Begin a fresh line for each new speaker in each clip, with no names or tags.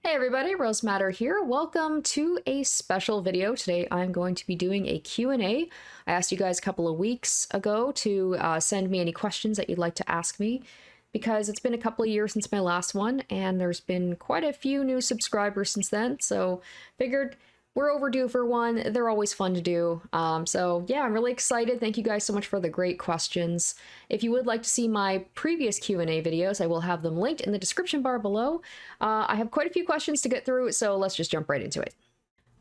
Hey everybody, Rose Matter here. Welcome to a special video. Today I'm going to be doing a Q&A. I asked you guys a couple of weeks ago to send me any questions that you'd like to ask me because it's been a couple of years since my last one and there's been quite a few new subscribers since then, so figured we're overdue for one. They're always fun to do. So yeah, I'm really excited. Thank you guys so much for the great questions. If you would like to see my previous Q&A videos, I will have them linked in the description bar below. I have quite a few questions to get through, so let's just jump right into it.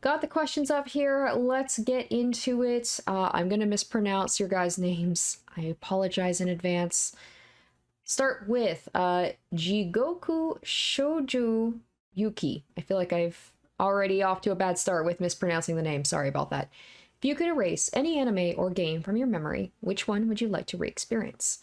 Got the questions up here. Let's get into it. I'm going to mispronounce your guys' names. I apologize in advance. Start with Jigoku Shouju Yuki. I feel like I've already off to a bad start with mispronouncing the name. Sorry about that. If you could erase any anime or game from your memory, which one would you like to re-experience?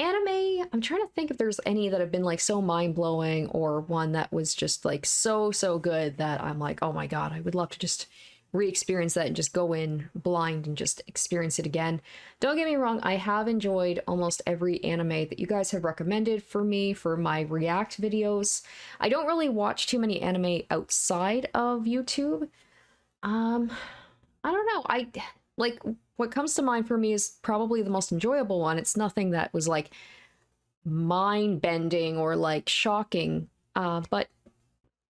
Anime, I'm trying to think if there's any that have been like so mind-blowing or one that was just like so good that I'm like, oh my god, I would love to just re-experience that and just go in blind and just experience it again. Don't get me wrong, I have enjoyed almost every anime that you guys have recommended for me for my react videos. I don't really watch too many anime outside of YouTube. I don't know. I like what comes to mind for me is probably the most enjoyable one. It's nothing that was like mind-bending or like shocking. But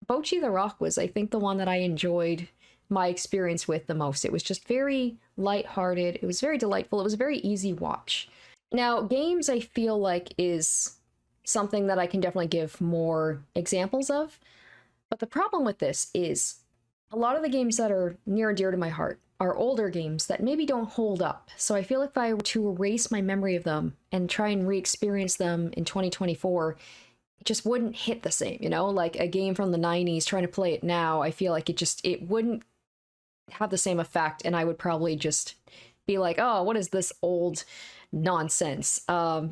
Bocchi the Rock was, I think, the one that I enjoyed my experience with the most. It was just very lighthearted. It was very delightful. It was a very easy watch. Now, games I feel like is something that I can definitely give more examples of. But the problem with this is a lot of the games that are near and dear to my heart are older games that maybe don't hold up. So I feel like if I were to erase my memory of them and try and re-experience them in 2024, it just wouldn't hit the same, you know? Like a game from the 90s, trying to play it now, I feel like it wouldn't have the same effect, and I would probably just be like, oh, what is this old nonsense?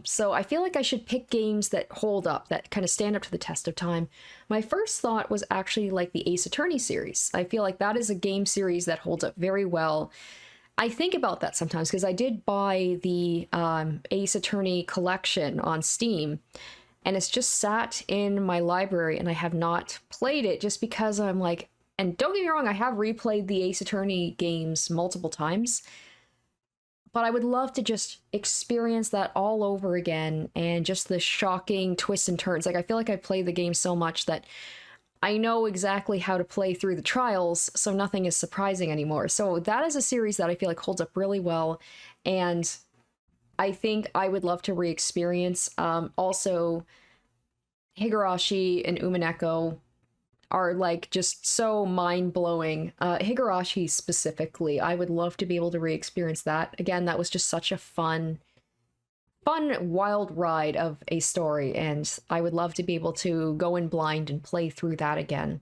So I feel like I should pick games that hold up, that kind of stand up to the test of time. My first thought was actually like the Ace Attorney series. I feel like that is a game series that holds up very well. I think about that sometimes because I did buy the Ace Attorney collection on Steam, and it's just sat in my library and I have not played it just because I'm like, and don't get me wrong, I have replayed the Ace Attorney games multiple times, but I would love to just experience that all over again and just the shocking twists and turns. Like, I feel like I played the game so much that I know exactly how to play through the trials, so nothing is surprising anymore. So that is a series that I feel like holds up really well, and I think I would love to re-experience. Also, Higurashi and Umineko are like just so mind-blowing. Higurashi specifically, I would love to be able to re-experience that. Again, that was just such a fun wild ride of a story, and I would love to be able to go in blind and play through that again.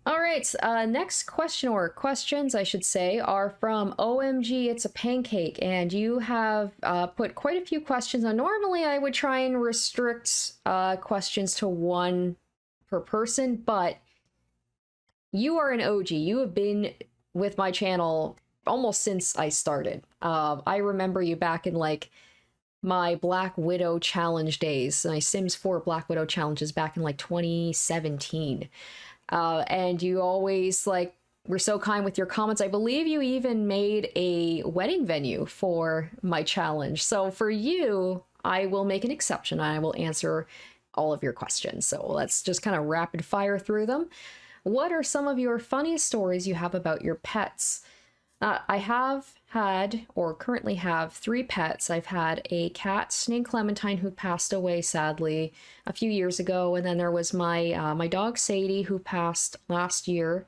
All right, next question, or questions I should say, are from OMG It's a Pancake, and you have put quite a few questions on. Normally I would try and restrict questions to one per person, but you are an OG. You have been with my channel almost since I started. I remember you back in like my Black Widow challenge days, my Sims 4 Black Widow challenges back in like 2017. And you always like were so kind with your comments. I believe you even made a wedding venue for my challenge. So for you, I will make an exception. I will answer all of your questions. So let's just kind of rapid fire through them. What are some of your funniest stories you have about your pets? I have had, or currently have, 3 pets. I've had a cat named Clementine who passed away sadly a few years ago, and then there was my dog Sadie who passed last year,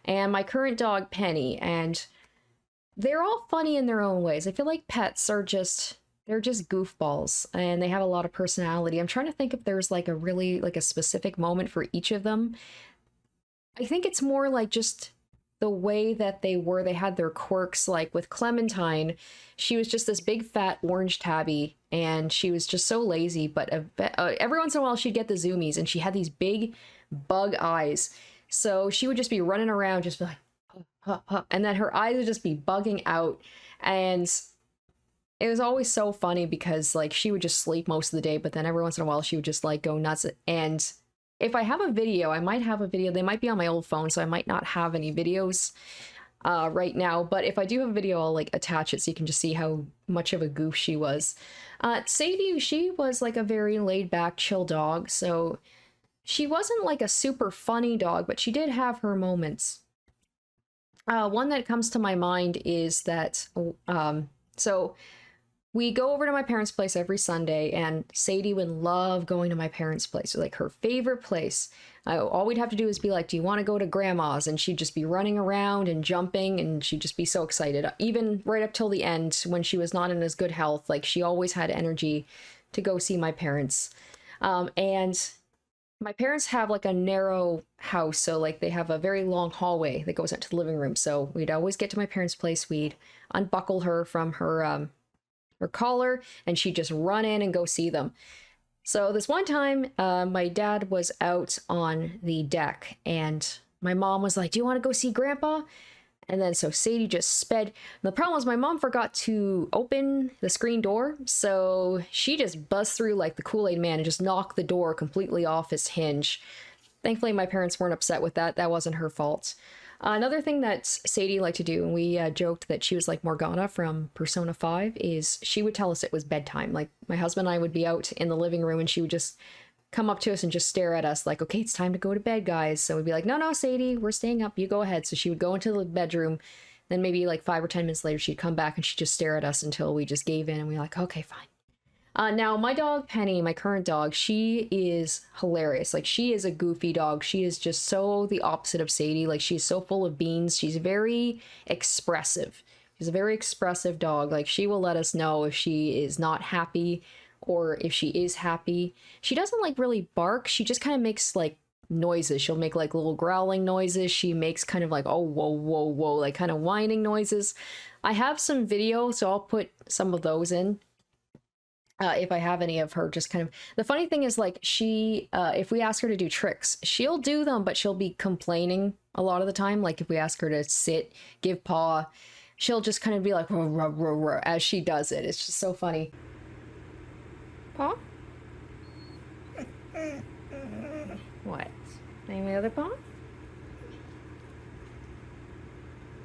and my current dog Penny, and they're all funny in their own ways. I feel like pets are they're just goofballs and they have a lot of personality. I'm trying to think if there's like a really like a specific moment for each of them. I think it's more like just the way that they were. They had their quirks. Like with Clementine, she was just this big fat orange tabby and she was just so lazy, but every once in a while she'd get the zoomies and she had these big bug eyes. So she would just be running around just be like, huh, huh, huh, and then her eyes would just be bugging out. And it was always so funny because like she would just sleep most of the day, but then every once in a while she would just like go nuts. And If I have a video, I might have a video. They might be on my old phone, so I might not have any videos right now. But if I do have a video, I'll like attach it so you can just see how much of a goof she was. Sadie, she was like a very laid back, chill dog. So she wasn't like a super funny dog, but she did have her moments. One that comes to my mind is that, so we go over to my parents' place every Sunday, and Sadie would love going to my parents' place. Like her favorite place. All we'd have to do is be like, do you want to go to grandma's? And she'd just be running around and jumping, and she'd just be so excited. Even right up till the end, when she was not in as good health, like she always had energy to go see my parents. And my parents have like a narrow house, so like they have a very long hallway that goes into the living room. So we'd always get to my parents' place, we'd unbuckle her from her collar, and she'd just run in and go see them. So this one time, my dad was out on the deck, and my mom was like, do you want to go see Grandpa? And then so Sadie just sped. And the problem was my mom forgot to open the screen door, so she just buzzed through like the Kool-Aid man and just knocked the door completely off its hinge. Thankfully, my parents weren't upset with that. That wasn't her fault. Another thing that Sadie liked to do, and we joked that she was like Morgana from Persona 5, is she would tell us it was bedtime. Like my husband and I would be out in the living room, and she would just come up to us and just stare at us like, okay, it's time to go to bed, guys. So we'd be like, no, Sadie, we're staying up. You go ahead. So she would go into the bedroom. Then maybe like 5 or 10 minutes later, she'd come back and she'd just stare at us until we just gave in, and we were like, okay, fine. Now, my dog, Penny, my current dog, she is hilarious. Like, she is a goofy dog. She is just so the opposite of Sadie. Like, she's so full of beans. She's very expressive. She's a very expressive dog. Like, she will let us know if she is not happy or if she is happy. She doesn't, like, really bark. She just kind of makes, like, noises. She'll make, like, little growling noises. She makes kind of like, oh, whoa, whoa, whoa, like, kind of whining noises. I have some video, so I'll put some of those in. If I have any of her, just kind of, the funny thing is like she, if we ask her to do tricks, she'll do them, but she'll be complaining a lot of the time. Like if we ask her to sit, give paw, she'll just kind of be like, ruh, ruh, ruh, ruh, as she does it. It's just so funny. Paw? What? Any other paw?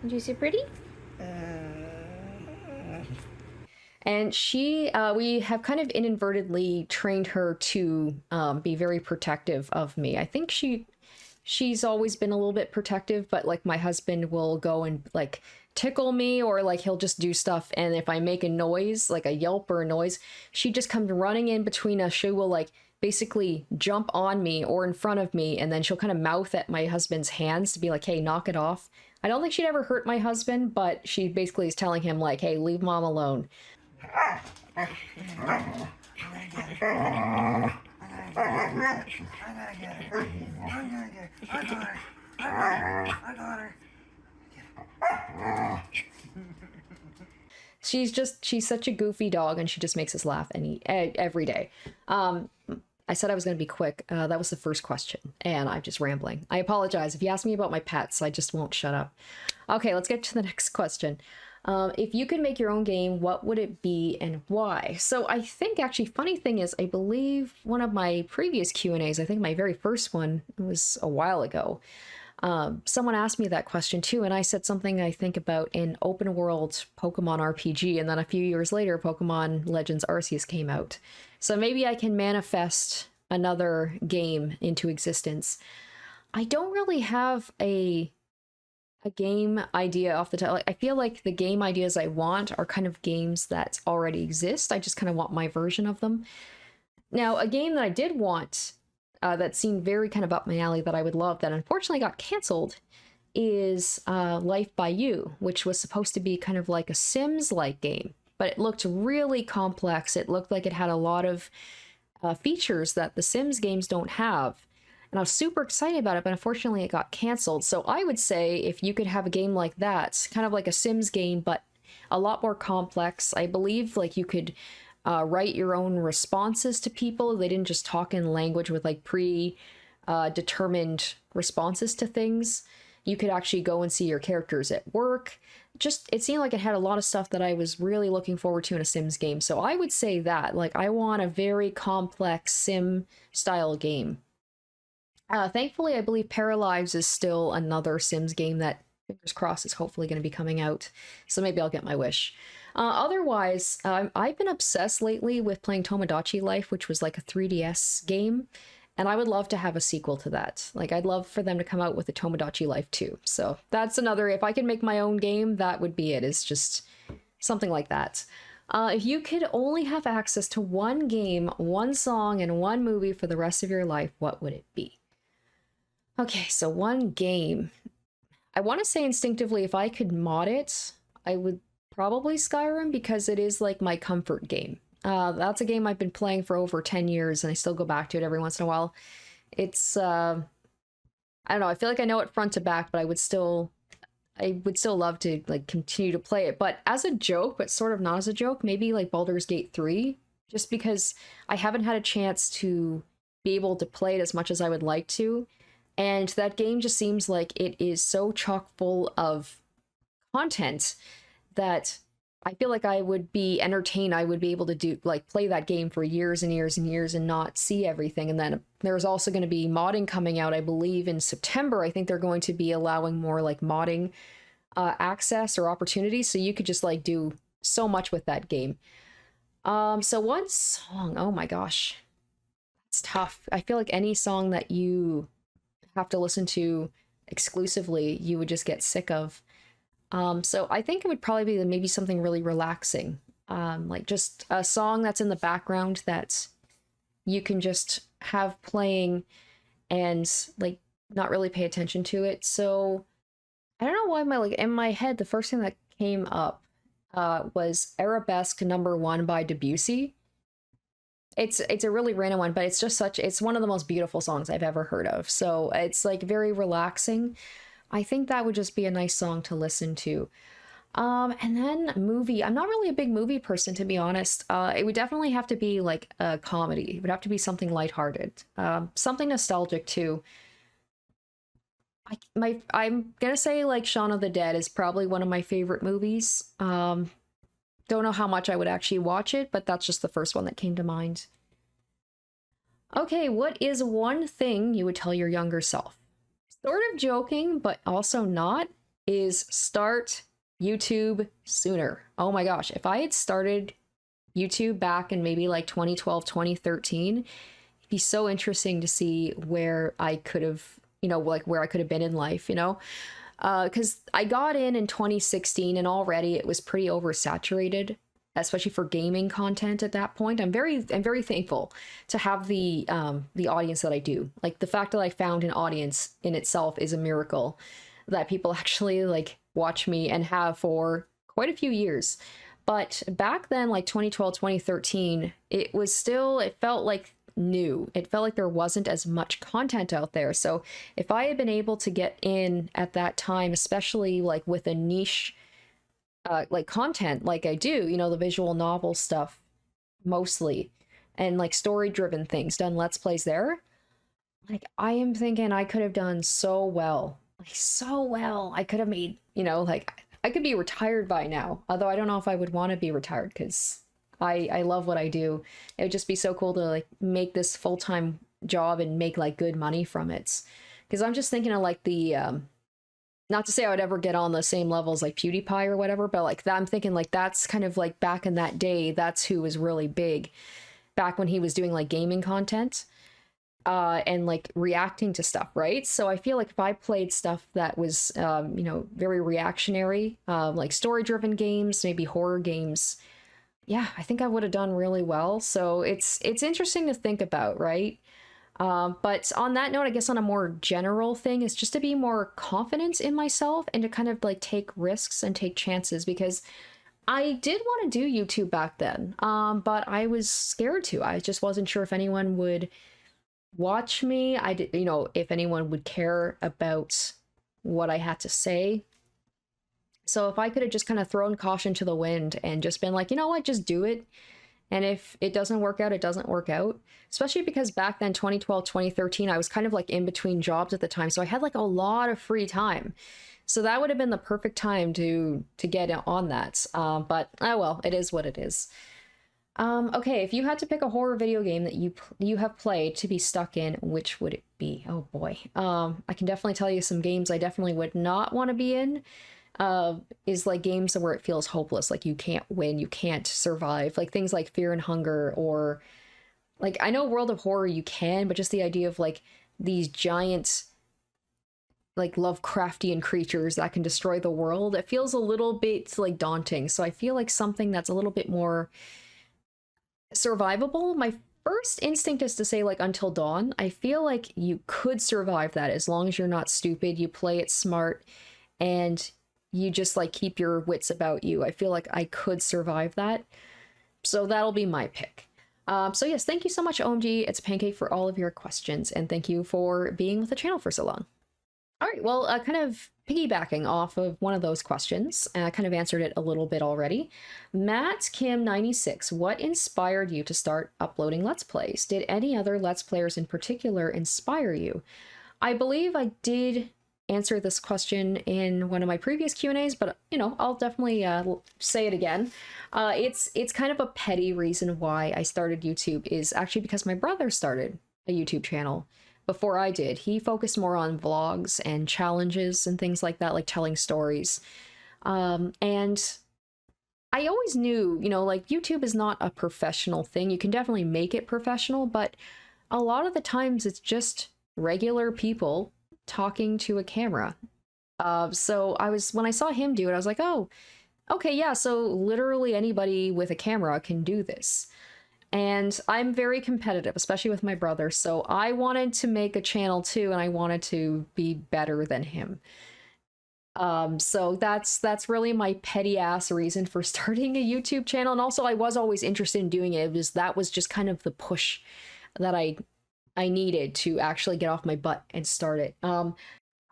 Did you say pretty? And she, we have kind of inadvertently trained her to be very protective of me. I think she's always been a little bit protective, but like my husband will go and like tickle me, or like he'll just do stuff. And if I make a noise, like a yelp or a noise, she just comes running in between us. She will like basically jump on me or in front of me, and then she'll kind of mouth at my husband's hands to be like, hey, knock it off. I don't think she'd ever hurt my husband, but she basically is telling him like, hey, leave mom alone. She's such a goofy dog, and she just makes us laugh every day. I said I was going to be quick. That was the first question, and I'm just rambling. I apologize. If you ask me about my pets, I just won't shut up. Okay, let's get to the next question. If you could make your own game, what would it be and why? So I think actually, funny thing is, I believe one of my previous Q&As, I think my very first one, it was a while ago, someone asked me that question too, and I said something I think about an open world Pokemon RPG, and then a few years later, Pokemon Legends Arceus came out. So maybe I can manifest another game into existence. I don't really have a game idea off the top. Like, I feel like the game ideas I want are kind of games that already exist. I just kind of want my version of them. Now, a game that I did want that seemed very kind of up my alley that I would love that unfortunately got canceled is Life by You, which was supposed to be kind of like a Sims-like game, but it looked really complex. It looked like it had a lot of features that the Sims games don't have. And I was super excited about it, but unfortunately it got canceled. So I would say if you could have a game like that, kind of like a Sims game, but a lot more complex. I believe like you could write your own responses to people. They didn't just talk in language with like determined responses to things. You could actually go and see your characters at work. Just, it seemed like it had a lot of stuff that I was really looking forward to in a Sims game. So I would say that, like, I want a very complex Sim style game. Thankfully, I believe Paralyzed is still another Sims game that, fingers crossed, is hopefully going to be coming out. So maybe I'll get my wish. Otherwise, I've been obsessed lately with playing Tomodachi Life, which was like a 3DS game. And I would love to have a sequel to that. Like, I'd love for them to come out with a Tomodachi Life 2. So that's another, if I can make my own game, that would be it. It's just something like that. If you could only have access to one game, one song, and one movie for the rest of your life, what would it be? Okay, so one game. I want to say instinctively, if I could mod it, I would probably Skyrim because it is like my comfort game. That's a game I've been playing for over 10 years and I still go back to it every once in a while. It's, I don't know, I feel like I know it front to back, but I would still love to like continue to play it. But as a joke, but sort of not as a joke, maybe like Boulders Gate 3, just because I haven't had a chance to be able to play it as much as I would like to. And that game just seems like it is so chock full of content that I feel like I would be entertained. I would be able to do like play that game for years and years and years and not see everything. And then there's also going to be modding coming out, I believe, in September. I think they're going to be allowing more like modding access or opportunities. So you could just like do so much with that game. So one song, oh my gosh, it's tough. I feel like any song that you have to listen to exclusively, you would just get sick of. So I think it would probably be maybe something really relaxing, like just a song that's in the background that you can just have playing and like not really pay attention to it. So I don't know why in my head the first thing that came up was Arabesque #1 by Debussy. It's a really random one, but it's one of the most beautiful songs I've ever heard of. So it's like very relaxing. I think that would just be a nice song to listen to. And then movie. I'm not really a big movie person, to be honest. It would definitely have to be like a comedy. It would have to be something lighthearted. Something nostalgic too. I'm gonna say like Shaun of the Dead is probably one of my favorite movies. Don't know how much I would actually watch it, but that's just the first one that came to mind. Okay, what is one thing you would tell your younger self? Sort of joking, but also not, is start YouTube sooner. Oh my gosh, if I had started YouTube back in maybe like 2012, 2013, it'd be so interesting to see where I could have, like where I could have been in life, because I got in 2016 and already it was pretty oversaturated, especially for gaming content at that point. I'm very thankful to have the audience that I do. Like the fact that I found an audience in itself is a miracle, that people actually like watch me and have for quite a few years. But back then, like 2012, 2013, it felt like new. It felt like there wasn't as much content out there. So if I had been able to get in at that time, especially like with a niche like content like I do, the visual novel stuff mostly, and like story driven things, done let's plays there, like I am thinking I could have done so well, like so well. I could have made, like I could be retired by now, although I don't know if I would want to be retired because I love what I do. It would just be so cool to like make this full-time job and make like good money from it. Because I'm just thinking of like the not to say I would ever get on the same levels like PewDiePie or whatever, but like that, I'm thinking like that's kind of like back in that day, that's who was really big back when he was doing like gaming content and like reacting to stuff, right? So I feel like if I played stuff that was very reactionary, like story-driven games, maybe horror games, yeah, I think I would have done really well. So it's interesting to think about, right? But on that note, I guess on a more general thing is just to be more confident in myself and to kind of like take risks and take chances, because I did want to do YouTube back then, but I was scared to. I just wasn't sure if anyone would watch me. I did, if anyone would care about what I had to say. So if I could have just kind of thrown caution to the wind and just been like, you know what, just do it. And if it doesn't work out, it doesn't work out. Especially because back then, 2012, 2013, I was kind of like in between jobs at the time. So I had like a lot of free time. So that would have been the perfect time to get on that. But oh well, it is what it is. Okay, if you had to pick a horror video game that you have played to be stuck in, which would it be? Oh boy. I can definitely tell you some games I definitely would not want to be in. Is like games where it feels hopeless, like you can't win, you can't survive, like things like Fear and Hunger, or like I know World of Horror you can, but just the idea of like these giant like Lovecraftian creatures that can destroy the world, it feels a little bit like daunting. So I feel like something that's a little bit more survivable. My first instinct is to say like Until Dawn. I feel like you could survive that as long as you're not stupid, you play it smart, and you just like keep your wits about you. I feel like I could survive that. So that'll be my pick. So yes, thank you so much, OMG. It's Pancake, for all of your questions, and thank you for being with the channel for so long. All right, well, kind of piggybacking off of one of those questions, I kind of answered it a little bit already. Matt Kim 96, what inspired you to start uploading Let's Plays? Did any other Let's Players in particular inspire you? I believe I did answer this question in one of my previous Q&As, but you know, I'll definitely say it again. It's kind of a petty reason why I started YouTube is actually because my brother started a YouTube channel before I did. He focused more on vlogs and challenges and things like that, like telling stories. And I always knew, you know, like YouTube is not a professional thing. You can definitely make it professional, but a lot of the times it's just regular people talking to a camera. So when I saw him do it, I was like, oh, okay, yeah, so literally anybody with a camera can do this. And I'm very competitive, especially with my brother, so I wanted to make a channel too, and I wanted to be better than him. So that's really my petty ass reason for starting a YouTube channel. And also I was always interested in doing it. That was just kind of the push that I needed to actually get off my butt and start it.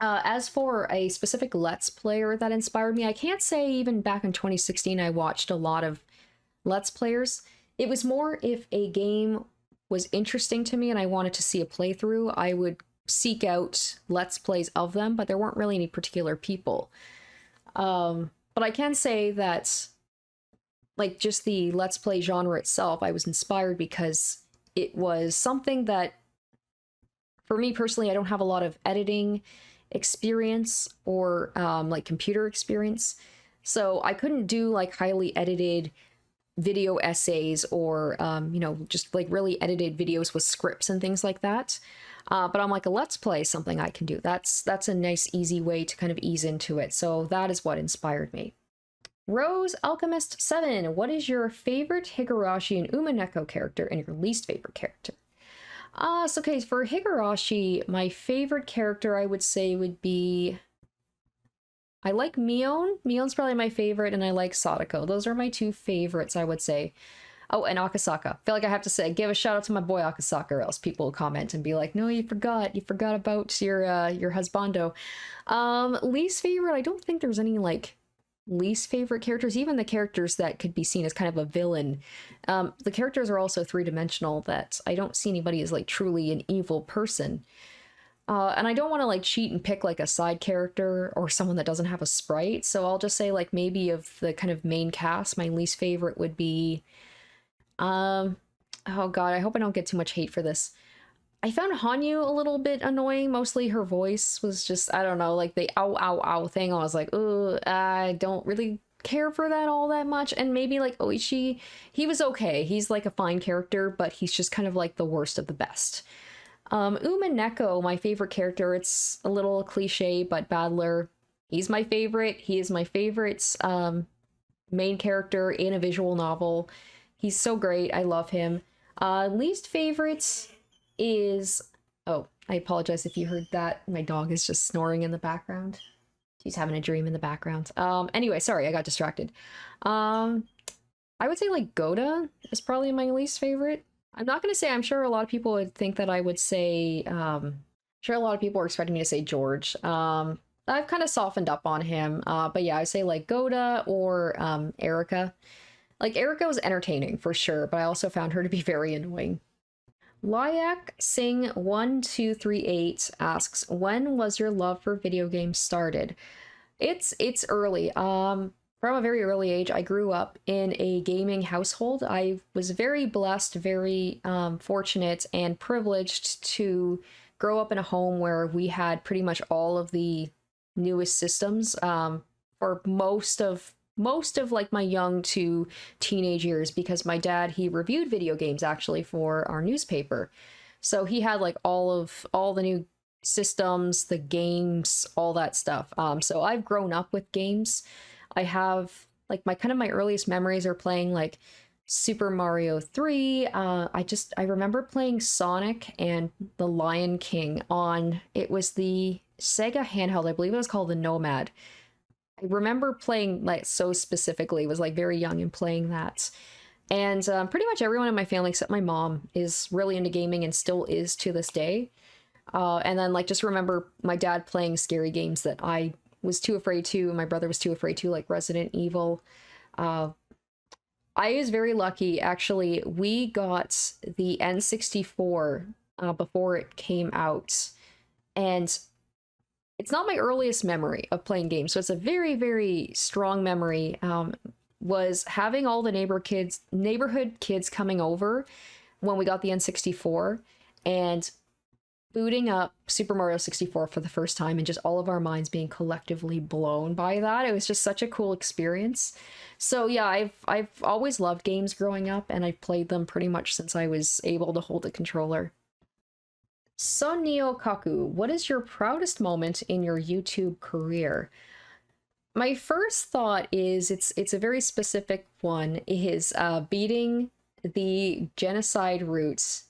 As for a specific Let's Player that inspired me, I can't say even back in 2016 I watched a lot of Let's Players. It was more if a game was interesting to me and I wanted to see a playthrough, I would seek out Let's Plays of them, but there weren't really any particular people. But I can say that, like, just the Let's Play genre itself, I was inspired because it was something that, for me personally, I don't have a lot of editing experience or like computer experience, so I couldn't do like highly edited video essays or you know, just like really edited videos with scripts and things like that. But I'm like, a Let's Play is something I can do. That's a nice easy way to kind of ease into it. So that is what inspired me. Rose Alchemist 7, what is your favorite Higurashi and Umineko character and your least favorite character? So okay, for Higurashi, my favorite character I would say would be, I like Mion. Mion's probably my favorite, and I like Sadako. Those are my two favorites, I would say. Oh, and Akasaka. I feel like I have to say, give a shout out to my boy Akasaka, or else people will comment and be like, no, you forgot about your husbando. Least favorite, I don't think there's any like least favorite characters. Even the characters that could be seen as kind of a villain, the characters are also three-dimensional, that I don't see anybody as like truly an evil person. And I don't want to like cheat and pick like a side character or someone that doesn't have a sprite, so I'll just say like maybe of the kind of main cast, my least favorite would be, oh god, I hope I don't get too much hate for this. I found Hanyu a little bit annoying. Mostly her voice was just, I don't know, like the ow ow ow thing. I was like, oh, I don't really care for that all that much. And maybe like Oishi, he was okay. He's like a fine character, but he's just kind of like the worst of the best. Umineko, my favorite character, it's a little cliche, but Battler, he's my favorite. He is my favorite main character in a visual novel. He's so great. I love him. Least favorites is, oh, I apologize if you heard that. My dog is just snoring in the background. She's having a dream in the background. Anyway, sorry, I got distracted. I would say like Goda is probably my least favorite. I'm not going to say, I'm sure a lot of people would think that I would say, sure a lot of people are expecting me to say George. I've kind of softened up on him, but yeah, I would say like Goda or Erica. Like Erica was entertaining for sure, but I also found her to be very annoying. Lyak Sing 1238 asks, when was your love for video games started? It's early. from a very early age, I grew up in a gaming household. I was very blessed, very fortunate and privileged to grow up in a home where we had pretty much all of the newest systems for most of like my young to teenage years, because my dad, he reviewed video games actually for our newspaper. So he had like all the new systems, the games, all that stuff. So I've grown up with games. I have like my kind of my earliest memories are playing like Super Mario 3. I remember playing Sonic and the Lion King on, it was the Sega handheld. I believe it was called the Nomad. I remember playing like so specifically, was like very young and playing that. And pretty much everyone in my family except my mom is really into gaming and still is to this day. And then like just remember my dad playing scary games that I was too afraid to, and my brother was too afraid to, like Resident Evil. Uh, I was very lucky, actually. We got the N64 before it came out, and it's not my earliest memory of playing games, so it's a very, very strong memory. Was having all the neighborhood kids coming over when we got the N64, and booting up Super Mario 64 for the first time, and just all of our minds being collectively blown by that. It was just such a cool experience. So yeah, I've always loved games growing up, and I've played them pretty much since I was able to hold a controller. Sonio Kaku, what is your proudest moment in your YouTube career? My first thought is it's a very specific one, is beating the genocide routes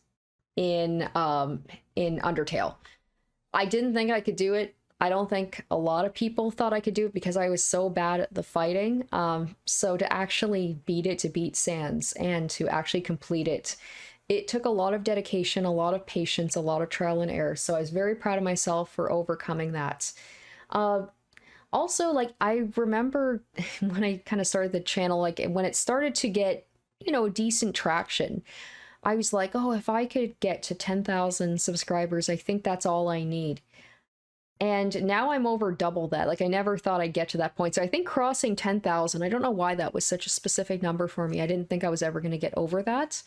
in Undertale. I didn't think I could do it. I don't think a lot of people thought I could do it because I was so bad at the fighting. So to actually beat it, to beat Sans, and to actually complete it, it took a lot of dedication, a lot of patience, a lot of trial and error. So I was very proud of myself for overcoming that. Also, like, I remember when I kind of started the channel, like when it started to get, decent traction, I was like, oh, if I could get to 10,000 subscribers, I think that's all I need. And now I'm over double that. Like, I never thought I'd get to that point. So I think crossing 10,000, I don't know why that was such a specific number for me. I didn't think I was ever going to get over that.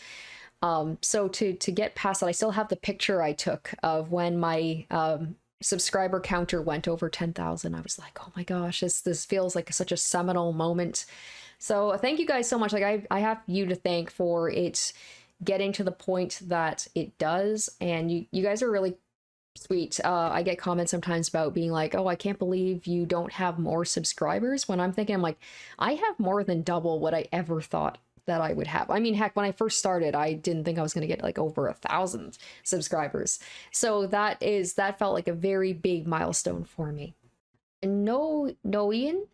So to get past that, I still have the picture I took of when my subscriber counter went over 10,000. I was like, oh my gosh, this feels like such a seminal moment. So thank you guys so much. Like, I have you to thank for it getting to the point that it does, and you guys are really sweet. I get comments sometimes about being like, oh, I can't believe you don't have more subscribers, when I'm thinking, I'm like, I have more than double what I ever thought that I would have. I mean, heck, when I first started, I didn't think I was going to get like over 1,000 subscribers. So that felt like a very big milestone for me. Ian,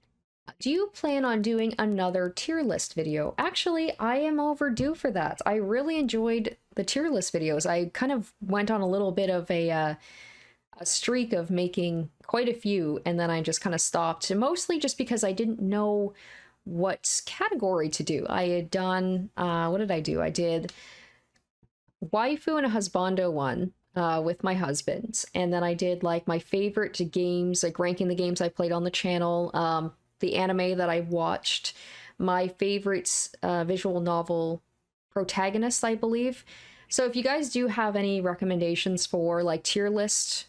do you plan on doing another tier list video? Actually, I am overdue for that. I really enjoyed the tier list videos. I kind of went on a little bit of a streak of making quite a few, and then I just kind of stopped, mostly just because I didn't know what category to do. I had done, what did I do? I did waifu and a husbando one with my husband, and then I did like my favorite games, like ranking the games I played on the channel, the anime that I watched, my favorite visual novel protagonist, I believe. So if you guys do have any recommendations for like tier list,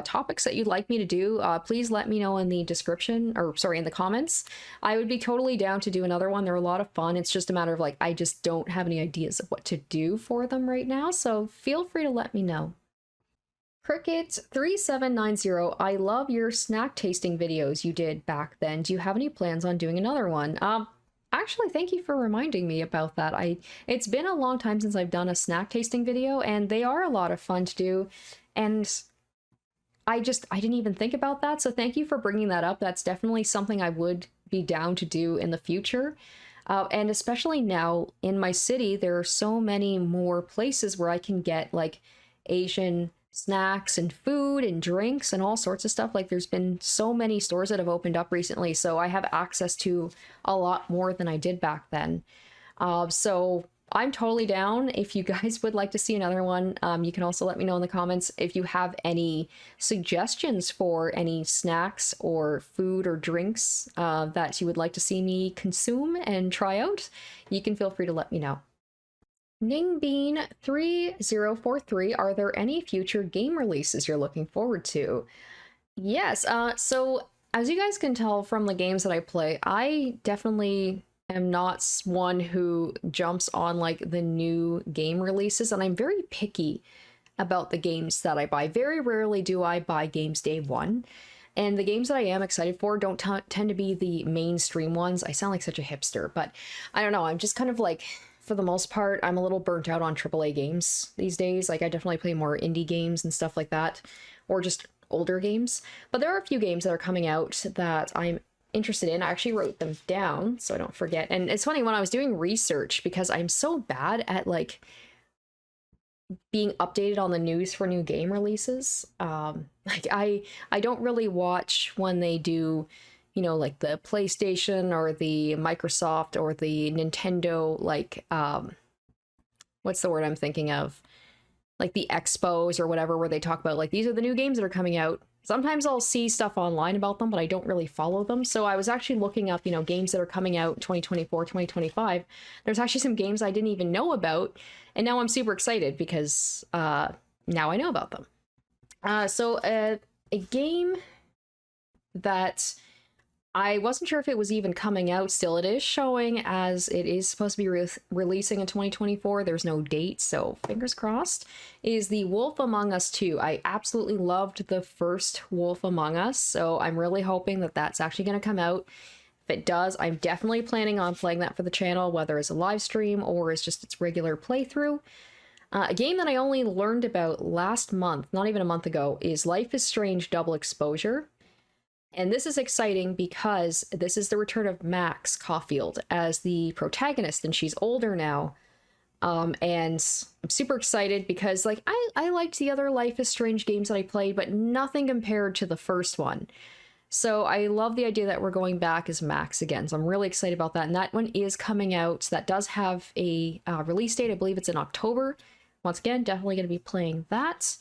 topics that you'd like me to do, please let me know in the description, or sorry, in the comments. I would be totally down to do another one. They're a lot of fun. It's just a matter of like, I just don't have any ideas of what to do for them right now. So feel free to let me know. Cricket3790, I love your snack tasting videos you did back then. Do you have any plans on doing another one? Actually, thank you for reminding me about that. It's been a long time since I've done a snack tasting video, and they are a lot of fun to do. And I didn't even think about that. So thank you for bringing that up. That's definitely something I would be down to do in the future. And especially now in my city, there are so many more places where I can get like Asian snacks and food and drinks and all sorts of stuff. Like, there's been so many stores that have opened up recently, so I have access to a lot more than I did back then. So I'm totally down. If you guys would like to see another one, you can also let me know in the comments if you have any suggestions for any snacks or food or drinks that you would like to see me consume and try out. You can feel free to let me know. Ningbean3043, are there any future game releases you're looking forward to? Yes, so as you guys can tell from the games that I play, I definitely am not one who jumps on like the new game releases, and I'm very picky about the games that I buy. Very rarely do I buy games day one, and the games that I am excited for don't tend to be the mainstream ones. I sound like such a hipster, but I don't know, I'm just kind of like, for the most part, I'm a little burnt out on AAA games these days. Like, I definitely play more indie games and stuff like that, or just older games. But there are a few games that are coming out that I'm interested in. I actually wrote them down so I don't forget. And it's funny, when I was doing research, because I'm so bad at like being updated on the news for new game releases. Like I don't really watch when they do, you know, like the PlayStation or the Microsoft or the Nintendo, like what's the word I'm thinking of? Like the expos or whatever, where they talk about like, these are the new games that are coming out. Sometimes I'll see stuff online about them, but I don't really follow them. So I was actually looking up, you know, games that are coming out 2024, 2025. There's actually some games I didn't even know about. And now I'm super excited because now I know about them. So a game that I wasn't sure if it was even coming out still. It is showing as it is supposed to be releasing in 2024. There's no date, so fingers crossed. Is the Wolf Among Us 2. I absolutely loved the first Wolf Among Us, so I'm really hoping that that's actually going to come out. If it does, I'm definitely planning on playing that for the channel, whether it's a live stream or it's just its regular playthrough. A game that I only learned about last month, not even a month ago, is Life is Strange Double Exposure. And this is exciting because this is the return of Max Caulfield as the protagonist, and she's older now. And I'm super excited because like I liked the other Life is Strange games that I played, but nothing compared to the first one. So I love the idea that we're going back as Max again. So I'm really excited about that. And that one is coming out. That does have a release date. I believe it's in October. Once again, definitely going to be playing that.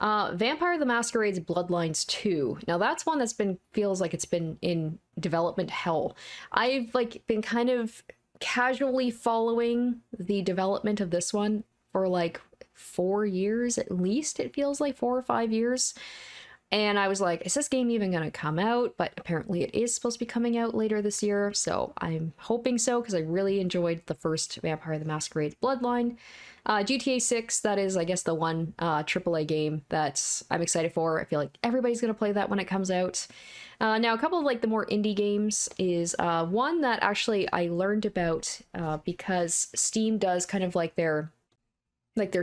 Vampire the Masquerade's Bloodlines 2. Now that's one that's feels like it's been in development hell. I've like been kind of casually following the development of this one for like 4 years at least. It feels like 4 or 5 years. And I was like, is this game even going to come out? But apparently it is supposed to be coming out later this year. So I'm hoping so, because I really enjoyed the first Vampire the Masquerade's Bloodline. GTA 6, that is, I guess, the one AAA game that I'm excited for. I feel like everybody's going to play that when it comes out. Now, a couple of like the more indie games is one that actually I learned about because Steam does kind of like their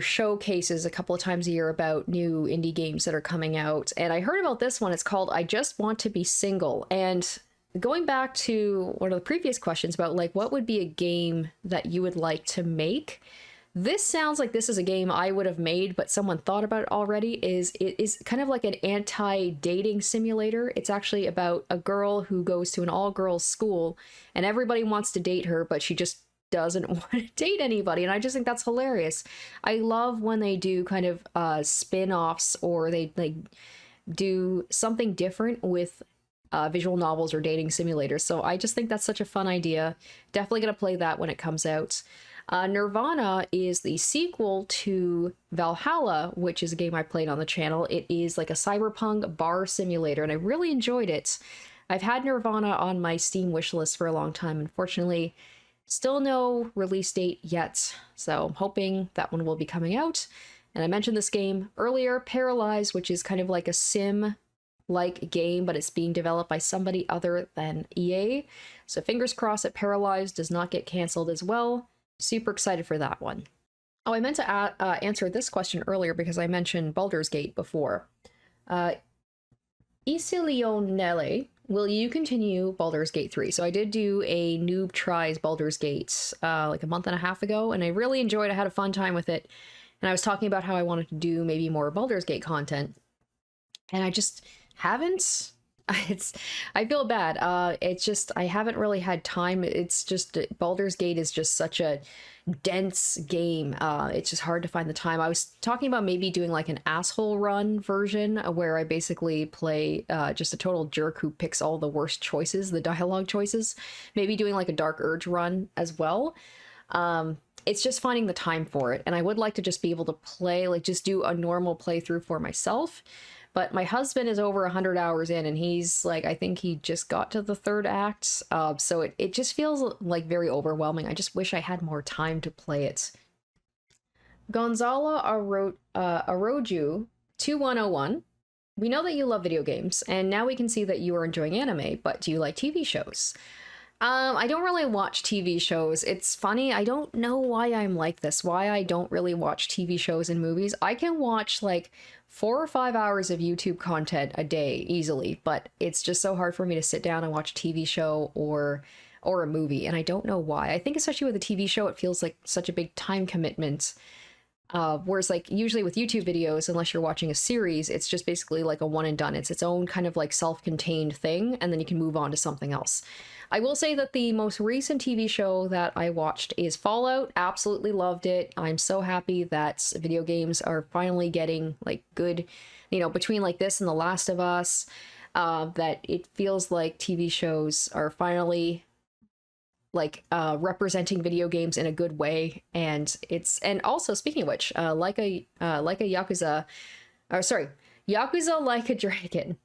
showcases a couple of times a year about new indie games that are coming out. And I heard about this one. It's called I Just Want to Be Single. And going back to one of the previous questions about like what would be a game that you would like to make, this sounds like this is a game I would have made, but someone thought about it already. It is kind of like an anti-dating simulator. It's actually about a girl who goes to an all-girls school and everybody wants to date her, but she just doesn't want to date anybody. And I just think that's hilarious. I love when they do kind of spin-offs, or they like do something different with visual novels or dating simulators. So I just think that's such a fun idea. Definitely gonna play that when it comes out. Nirvana is the sequel to Valhalla, which is a game I played on the channel. It is like a cyberpunk bar simulator, and I really enjoyed it. I've had Nirvana on my Steam wishlist for a long time. Unfortunately, still no release date yet, so I'm hoping that one will be coming out. And I mentioned this game earlier, Paralyzed, which is kind of like a sim-like game, but it's being developed by somebody other than EA. So fingers crossed that Paralyzed does not get canceled as well. Super excited for that one. Oh, I meant to answer this question earlier because I mentioned Boulders Gate before. Isilionelle, will you continue Boulders Gate 3? So I did do a noob tries Boulders Gate like a month and a half ago, and I really enjoyed it. I had a fun time with it. And I was talking about how I wanted to do maybe more Boulders Gate content. And I just haven't. It's, I feel bad. It's just I haven't really had time. It's just Baldur's Gate is just such a dense game. It's just hard to find the time. I was talking about maybe doing like an asshole run version where I basically play just a total jerk who picks all the worst choices, the dialogue choices. Maybe doing like a Dark Urge run as well. It's just finding the time for it, and I would like to just be able to play, like just do a normal playthrough for myself. But my husband is over 100 hours in, and he's like, I think he just got to the third act. So it just feels like very overwhelming. I just wish I had more time to play it. Gonzalo Aroju 2101. We know that you love video games, and now we can see that you are enjoying anime, but do you like TV shows? I don't really watch TV shows. It's funny, I don't know why I'm like this, why I don't really watch TV shows and movies. I can watch like 4 or 5 hours of YouTube content a day easily, but it's just so hard for me to sit down and watch a TV show or a movie, and I don't know why. I think especially with a TV show, it feels like such a big time commitment. Whereas like usually with YouTube videos, unless you're watching a series, it's just basically like a one and done. It's its own kind of like self-contained thing, and then you can move on to something else. I will say that the most recent TV show that I watched is Fallout. Absolutely loved it. I'm so happy that video games are finally getting like good, you know, between like this and The Last of Us, that it feels like TV shows are finally like representing video games in a good way. And also speaking of which, Yakuza Like a Dragon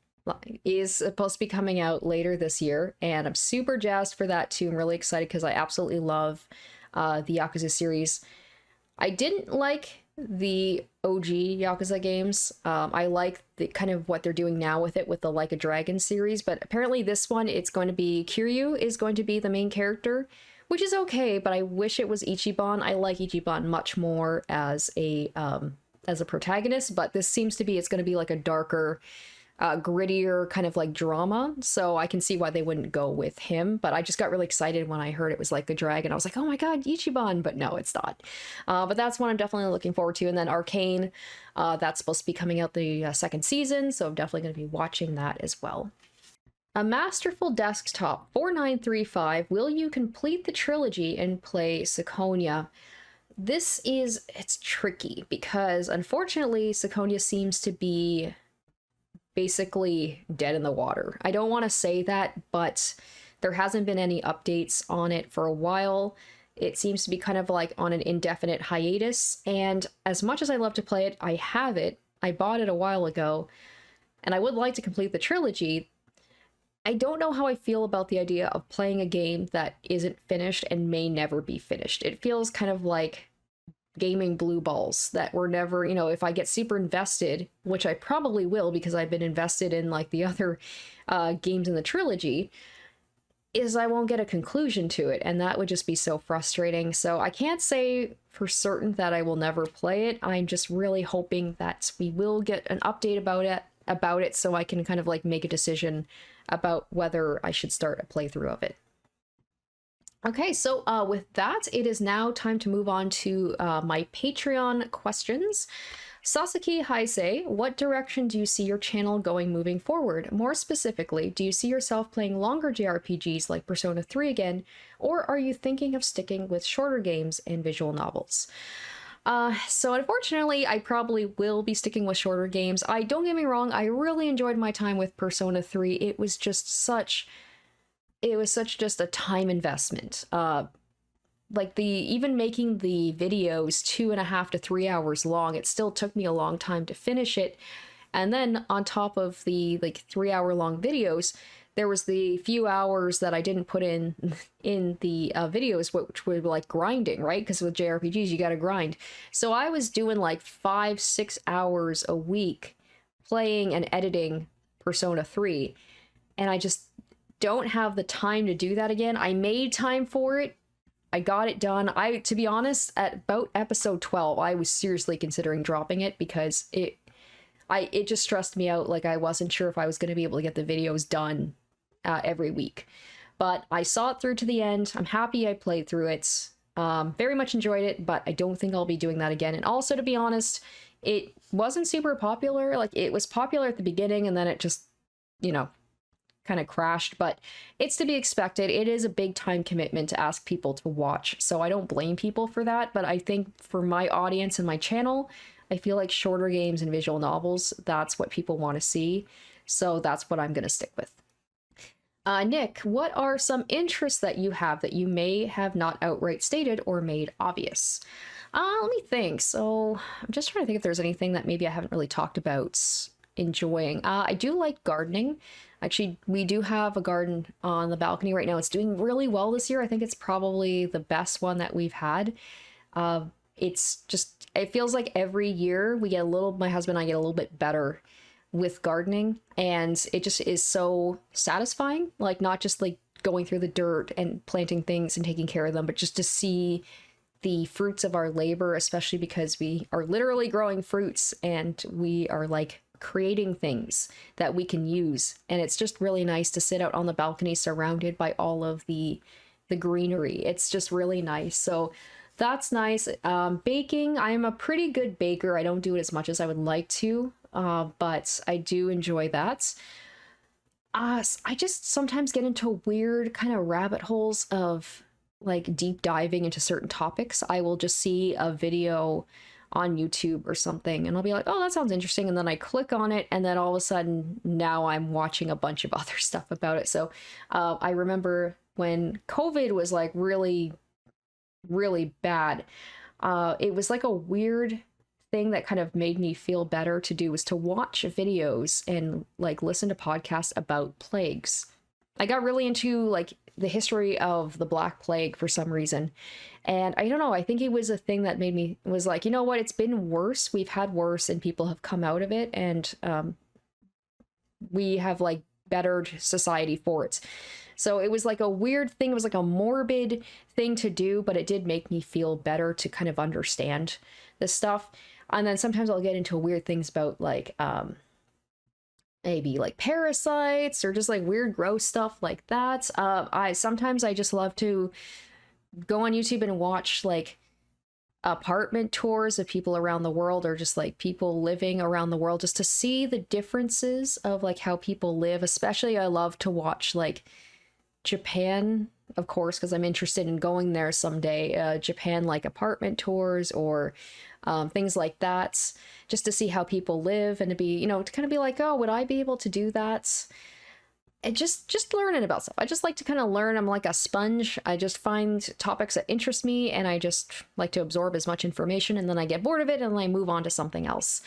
is supposed to be coming out later this year, and I'm super jazzed for that too. I'm really excited because I absolutely love the Yakuza series. I didn't like the OG Yakuza games. I like the kind of what they're doing now with it with the Like a Dragon series, but apparently this one, it's going to be Kiryu is going to be the main character, which is okay, but I wish it was Ichiban. I like Ichiban much more as a protagonist, but this seems to be, it's going to be like a darker, grittier kind of like drama, so I can see why they wouldn't go with him. But I just got really excited when I heard it was Like a Dragon. I was like, oh my god, Ichiban, but no, it's not. But that's one I'm definitely looking forward to. And then Arcane, that's supposed to be coming out the second season, so I'm definitely going to be watching that as well. A Masterful Desktop 4935, will you complete the trilogy and play Seonia? It's tricky because unfortunately Seonia seems to be basically dead in the water. I don't want to say that, but there hasn't been any updates on it for a while. It seems to be kind of like on an indefinite hiatus, and as much as I love to play it, I have it. I bought it a while ago, and I would like to complete the trilogy. I don't know how I feel about the idea of playing a game that isn't finished and may never be finished. It feels kind of like gaming blue balls that were never, you know, if I get super invested, which I probably will because I've been invested in like the other games in the trilogy, is I won't get a conclusion to it, and that would just be so frustrating. So I can't say for certain that I will never play it. I'm just really hoping that we will get an update about it so I can kind of like make a decision about whether I should start a playthrough of it. Okay, so with that, it is now time to move on to my Patreon questions. Sasaki Heisei, what direction do you see your channel going moving forward? More specifically, do you see yourself playing longer JRPGs like Persona 3 again, or are you thinking of sticking with shorter games and visual novels? So unfortunately, I probably will be sticking with shorter games. Don't get me wrong, I really enjoyed my time with Persona 3. It was such just a time investment. Like even making the videos 2.5 to 3 hours long, it still took me a long time to finish it. And then on top of the like 3-hour long videos, there was the few hours that I didn't put in the videos, which were like grinding, right? Because with JRPGs, you got to grind. So I was doing like 5-6 hours a week playing and editing Persona 3. And I just don't have the time to do that again. I made time for it. I got it done. To be honest, at about episode 12, I was seriously considering dropping it because it just stressed me out. Like I wasn't sure if I was going to be able to get the videos done every week. But I saw it through to the end. I'm happy I played through it. Very much enjoyed it, but I don't think I'll be doing that again. And also, to be honest, it wasn't super popular. Like it was popular at the beginning, and then it just, you know, kind of crashed, but it's to be expected. It is a big time commitment to ask people to watch, so I don't blame people for that. But I think for my audience and my channel, I feel like shorter games and visual novels, that's what people want to see. So that's what I'm going to stick with. Nick, what are some interests that you have that you may have not outright stated or made obvious? Let me think. So I'm just trying to think if there's anything that maybe I haven't really talked about enjoying. I do like gardening. Actually, we do have a garden on the balcony right now. It's doing really well this year. I think it's probably the best one that we've had. It's just, it feels like every year we get a little, my husband and I get a little bit better with gardening, and it just is so satisfying. Like, not just like going through the dirt and planting things and taking care of them, but just to see the fruits of our labor, especially because we are literally growing fruits and we are like creating things that we can use. And it's just really nice to sit out on the balcony surrounded by all of the greenery. It's just really nice. So that's nice. Baking, I'm a pretty good baker. I don't do it as much as I would like to, but I do enjoy that. I just sometimes get into weird kind of rabbit holes of like deep diving into certain topics. I will just see a video on YouTube or something and I'll be like, oh, that sounds interesting. And then I click on it and then all of a sudden now I'm watching a bunch of other stuff about it. So I remember when COVID was like really, really bad, it was like a weird thing that kind of made me feel better to do was to watch videos and like listen to podcasts about plagues. I got really into like the history of the Black Plague for some reason. And I don't know, I think it was a thing that made me was like, you know what, it's been worse. We've had worse and people have come out of it, and we have like bettered society for it. So it was like a weird thing. It was like a morbid thing to do, but it did make me feel better to kind of understand this stuff. And then sometimes I'll get into weird things about like maybe like parasites or just like weird gross stuff like that. I just love to go on YouTube and watch like apartment tours of people around the world, or just like people living around the world, just to see the differences of like how people live. Especially I love to watch like Japan, of course, because I'm interested in going there someday. Japan, like apartment tours or things like that, just to see how people live and to be, you know, to kind of be like, oh, would I be able to do that? And just learning about stuff. I just like to kind of learn. I'm like a sponge. I just find topics that interest me and I just like to absorb as much information, and then I get bored of it and I move on to something else.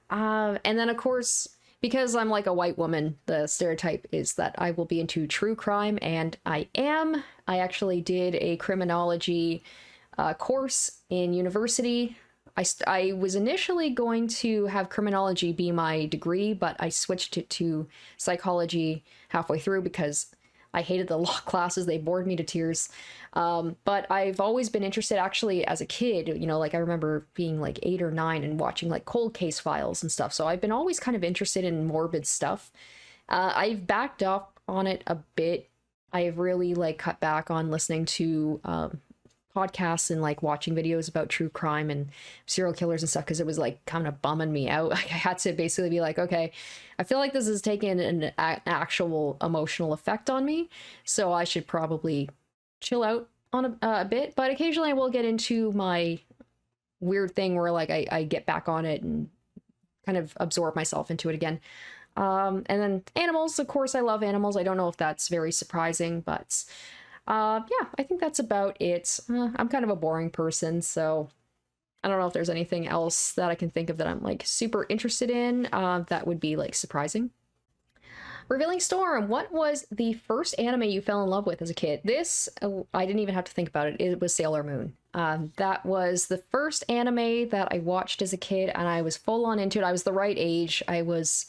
And then of course, because I'm like a white woman, the stereotype is that I will be into true crime, and I am. I actually did a criminology course in university. I was initially going to have criminology be my degree, but I switched it to psychology halfway through because I hated the law classes. They bored me to tears. But I've always been interested, actually, as a kid. You know, like I remember being like 8 or 9 and watching like cold case files and stuff. So I've been always kind of interested in morbid stuff. I've backed up on it a bit. I've really like cut back on listening to podcasts and like watching videos about true crime and serial killers and stuff, because it was like kind of bumming me out. I had to basically be like, okay, I feel like this is taking an actual emotional effect on me, so I should probably chill out on a bit. But occasionally I will get into my weird thing where like I get back on it and kind of absorb myself into it again. And then animals, of course, I love animals. I don't know if that's very surprising, but yeah, I think that's about it. I'm kind of a boring person, so I don't know if there's anything else that I can think of that I'm like super interested in that would be like surprising. Revealing Storm, what was the first anime you fell in love with as a kid? This, I didn't even have to think about it. It was Sailor Moon. That was the first anime that I watched as a kid, and I was full on into it. I was the right age. I was,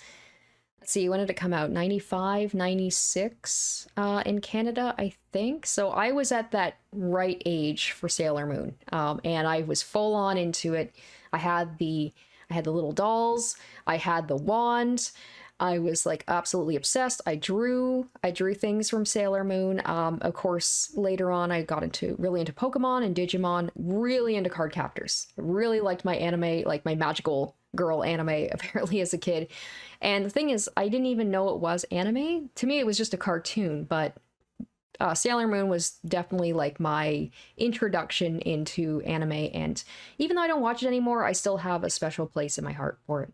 let's see, when did it come out? 95, 96 in Canada, I think. So I was at that right age for Sailor Moon, and I was full on into it. I had the little dolls. I had the wand. I was like absolutely obsessed. I drew things from Sailor Moon. Of course, later on, I got really into Pokemon and Digimon, really into card captors. I really liked my anime, like my magical girl anime apparently as a kid. And the thing is, I didn't even know it was anime. To me, it was just a cartoon, but Sailor Moon was definitely like my introduction into anime, and even though I don't watch it anymore, I still have a special place in my heart for it.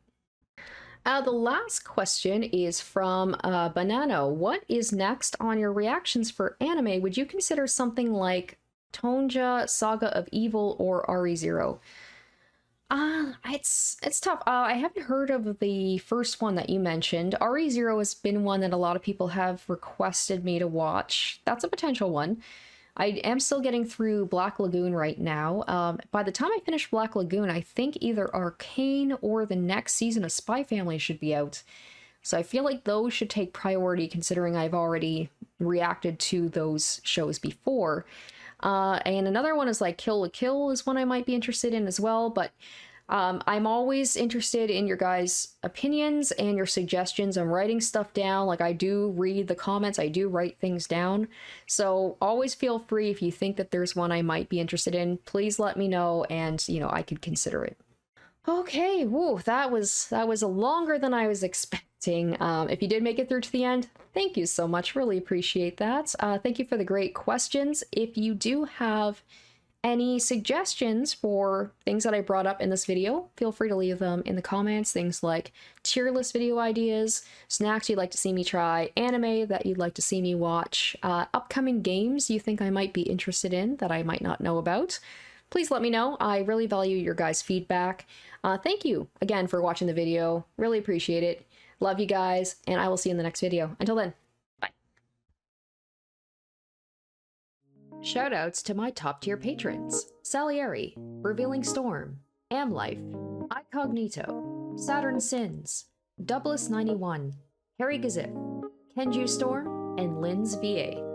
The last question is from Banano. What is next on your reactions for anime? Would you consider something like Tonja, Saga of Evil, or RE0? It's tough. I haven't heard of the first one that you mentioned. RE0 has been one that a lot of people have requested me to watch. That's a potential one. I am still getting through Black Lagoon right now. By the time I finish Black Lagoon, I think either Arcane or the next season of Spy Family should be out. So I feel like those should take priority considering I've already reacted to those shows before. And another one is like Kill la Kill is one I might be interested in as well, but I'm always interested in your guys' opinions and your suggestions. I'm writing stuff down. Like, I do read the comments, I do write things down. So always feel free if you think that there's one I might be interested in, please let me know and, you know, I could consider it. Okay, whoa, that was longer than I was expecting. If you did make it through to the end, thank you so much. Really appreciate that. Thank you for the great questions. If you do have any suggestions for things that I brought up in this video, feel free to leave them in the comments. Things like tier list video ideas, snacks you'd like to see me try, anime that you'd like to see me watch, upcoming games you think I might be interested in that I might not know about. Please let me know. I really value your guys' feedback. Thank you again for watching the video. Really appreciate it. Love you guys, and I will see you in the next video. Until then, bye. Shoutouts to my top tier patrons: Salieri, Revealing Storm, Amlife, Icognito, Saturn Sins, Doubless91, Harry Gazip, Kenju Storm, and Lynn's VA.